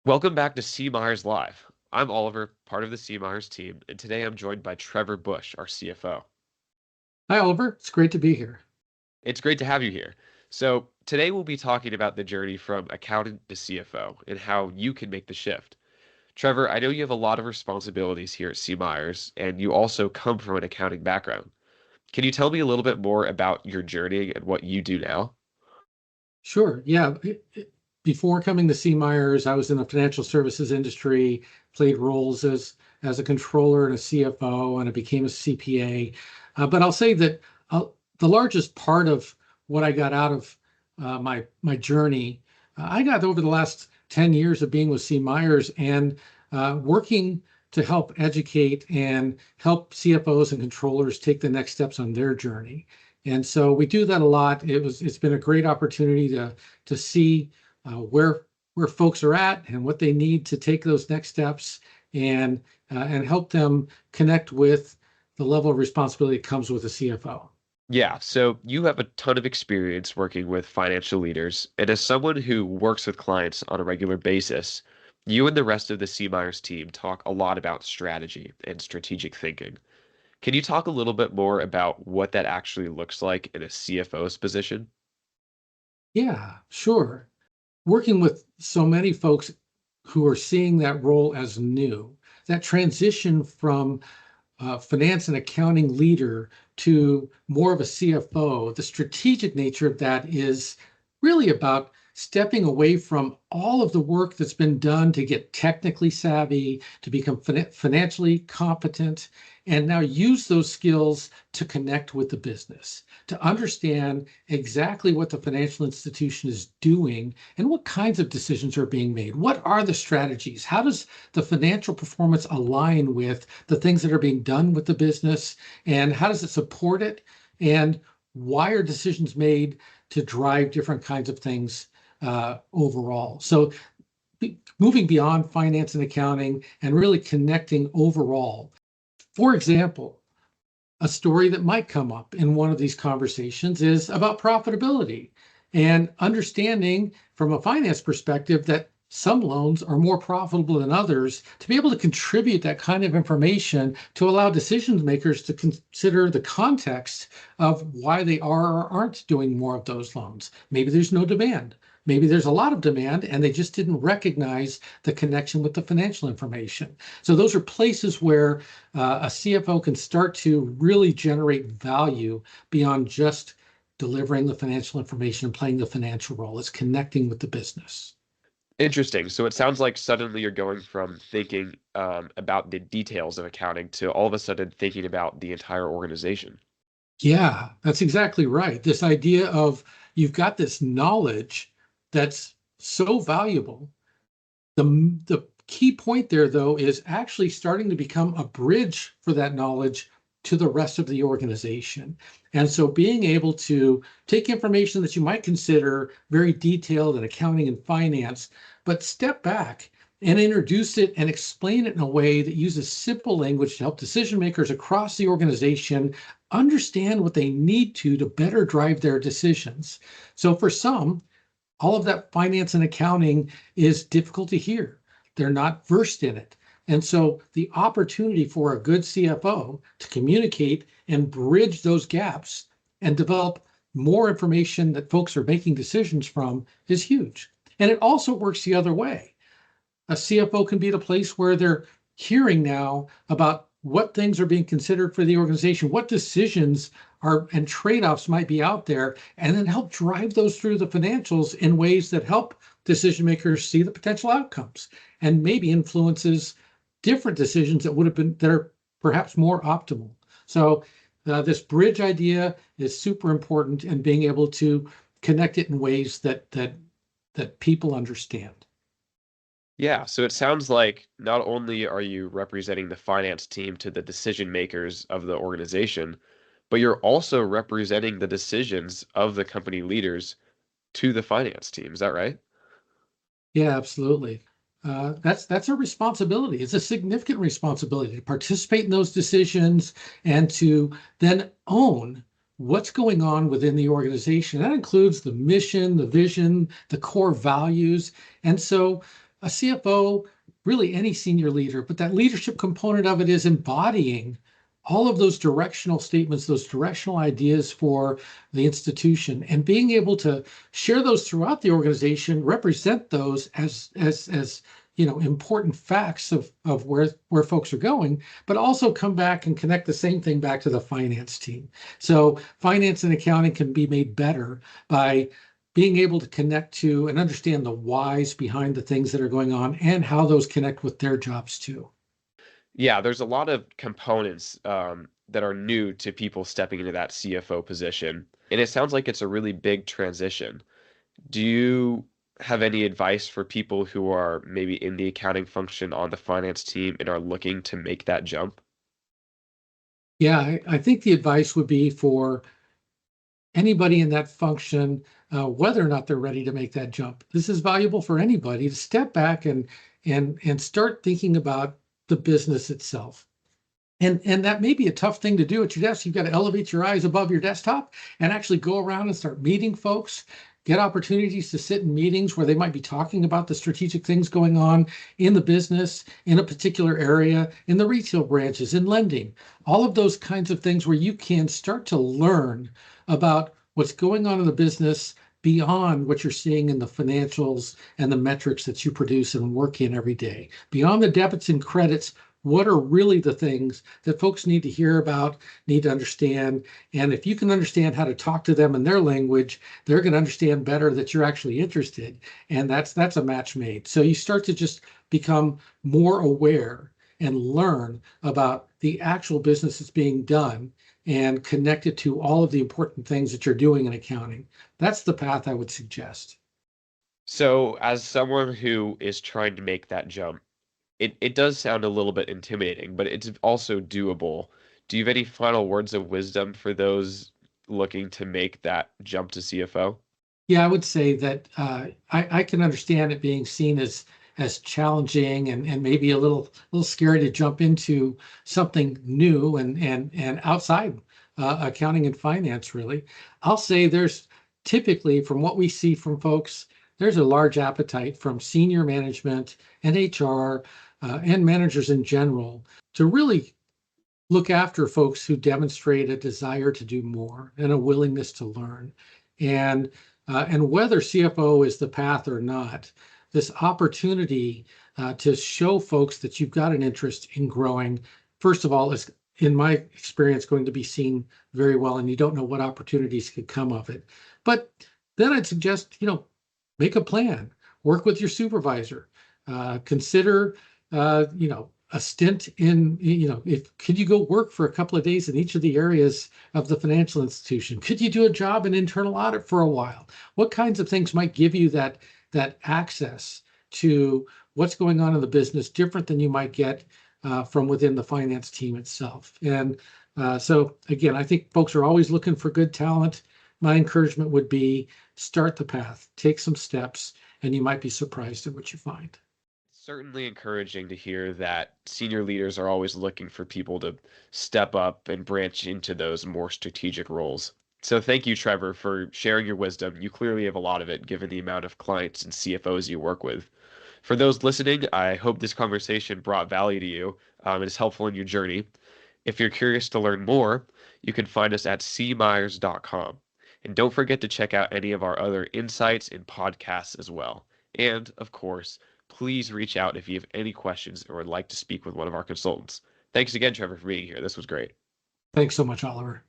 Welcome back to C. Myers Live. I'm Oliver, part of the C. Myers team, and today I'm joined by Trevor Bush, our CFO. Hi, Oliver. It's great to be here. It's great to have you here. So, today we'll be talking about the journey from accountant to CFO and how you can make the shift. Trevor, I know you have a lot of responsibilities here at C. Myers, and you also come from an accounting background. Can you tell me a little bit more about your journey and what you do now? Sure. Yeah. Before coming to C. Myers, I was in the financial services industry, played roles as a controller and a CFO, and I became a CPA. But I'll say that the largest part of what I got out of my journey, I got over the last 10 years of being with C. Myers and working to help educate and help CFOs and controllers take the next steps on their journey. And so we do that a lot. It's been a great opportunity to see where folks are at and what they need to take those next steps and help them connect with the level of responsibility that comes with a CFO. Yeah, so you have a ton of experience working with financial leaders, and as someone who works with clients on a regular basis, you and the rest of the C. Myers team talk a lot about strategy and strategic thinking. Can you talk a little bit more about what that actually looks like in a CFO's position? Yeah, sure. Working with so many folks who are seeing that role as new, that transition from finance and accounting leader to more of a CFO, the strategic nature of that is really about stepping away from all of the work that's been done to get technically savvy, to become financially competent, and now use those skills to connect with the business, to understand exactly what the financial institution is doing and what kinds of decisions are being made. What are the strategies? How does the financial performance align with the things that are being done with the business? And how does it support it? And why are decisions made to drive different kinds of things overall? So moving beyond finance and accounting and really connecting overall. For example, a story that might come up in one of these conversations is about profitability and understanding from a finance perspective that some loans are more profitable than others, to be able to contribute that kind of information to allow decision makers to consider the context of why they are or aren't doing more of those loans. Maybe there's no demand. Maybe there's a lot of demand and they just didn't recognize the connection with the financial information. So those are places where a CFO can start to really generate value beyond just delivering the financial information and playing the financial role. It's connecting with the business. Interesting. So it sounds like suddenly you're going from thinking about the details of accounting to all of a sudden thinking about the entire organization. Yeah, that's exactly right. This idea of you've got this knowledge that's so valuable. The key point there, though, is actually starting to become a bridge for that knowledge to the rest of the organization. And so being able to take information that you might consider very detailed in accounting and finance, but step back and introduce it and explain it in a way that uses simple language to help decision makers across the organization understand what they need to better drive their decisions. So for some, all of that finance and accounting is difficult to hear. They're not versed in it. And so the opportunity for a good CFO to communicate and bridge those gaps and develop more information that folks are making decisions from is huge. And it also works the other way. A CFO can be at a place where they're hearing now about what things are being considered for the organization, what decisions are and trade-offs might be out there, and then help drive those through the financials in ways that help decision makers see the potential outcomes and maybe influences different decisions that would have been that are perhaps more optimal. So this bridge idea is super important, and being able to connect it in ways that people understand. Yeah, so it sounds like not only are you representing the finance team to the decision makers of the organization, but you're also representing the decisions of the company leaders to the finance team. Is that right? Yeah, absolutely. That's a responsibility. It's a significant responsibility to participate in those decisions and to then own what's going on within the organization. That includes the mission, the vision, the core values. And so a CFO, really any senior leader, but that leadership component of it is embodying all of those directional statements, those directional ideas for the institution, and being able to share those throughout the organization, represent those as important facts of where folks are going, but also come back and connect the same thing back to the finance team. So finance and accounting can be made better by being able to connect to and understand the whys behind the things that are going on and how those connect with their jobs too. Yeah, there's a lot of components that are new to people stepping into that CFO position, and it sounds like it's a really big transition. Do you have any advice for people who are maybe in the accounting function on the finance team and are looking to make that jump? Yeah, I think the advice would be for anybody in that function, whether or not they're ready to make that jump. This is valuable for anybody to step back and start thinking about the business itself. And that may be a tough thing to do at your desk. You've got to elevate your eyes above your desktop and actually go around and start meeting folks, get opportunities to sit in meetings where they might be talking about the strategic things going on in the business, in a particular area, in the retail branches, in lending, all of those kinds of things where you can start to learn about what's going on in the business beyond what you're seeing in the financials and the metrics that you produce and work in every day, beyond the debits and credits. What are really the things that folks need to hear about, need to understand? And if you can understand how to talk to them in their language, they're going to understand better that you're actually interested. And that's a match made. So you start to just become more aware and learn about the actual business that's being done and connect it to all of the important things that you're doing in accounting. That's the path I would suggest. So, as someone who is trying to make that jump, it does sound a little bit intimidating, but it's also doable. Do you have any final words of wisdom for those looking to make that jump to CFO? Yeah, I would say that I can understand it being seen as challenging and maybe a little scary to jump into something new and outside accounting and finance, really. I'll say there's typically, from what we see from folks, there's a large appetite from senior management and HR and managers in general to really look after folks who demonstrate a desire to do more and a willingness to learn. And whether CFO is the path or not, this opportunity to show folks that you've got an interest in growing, first of all, is in my experience going to be seen very well, and you don't know what opportunities could come of it. But then I'd suggest, make a plan, work with your supervisor, consider, a stint in, if could you go work for a couple of days in each of the areas of the financial institution? Could you do a job in internal audit for a while? What kinds of things might give you that access to what's going on in the business different than you might get from within the finance team itself? And so again, I think folks are always looking for good talent. My encouragement would be start the path, take some steps, and you might be surprised at what you find. Certainly encouraging to hear that senior leaders are always looking for people to step up and branch into those more strategic roles. So thank you, Trevor, for sharing your wisdom. You clearly have a lot of it, given the amount of clients and CFOs you work with. For those listening, I hope this conversation brought value to you and is helpful in your journey. If you're curious to learn more, you can find us at cmyers.com. And don't forget to check out any of our other insights and podcasts as well. And, of course, please reach out if you have any questions or would like to speak with one of our consultants. Thanks again, Trevor, for being here. This was great. Thanks so much, Oliver.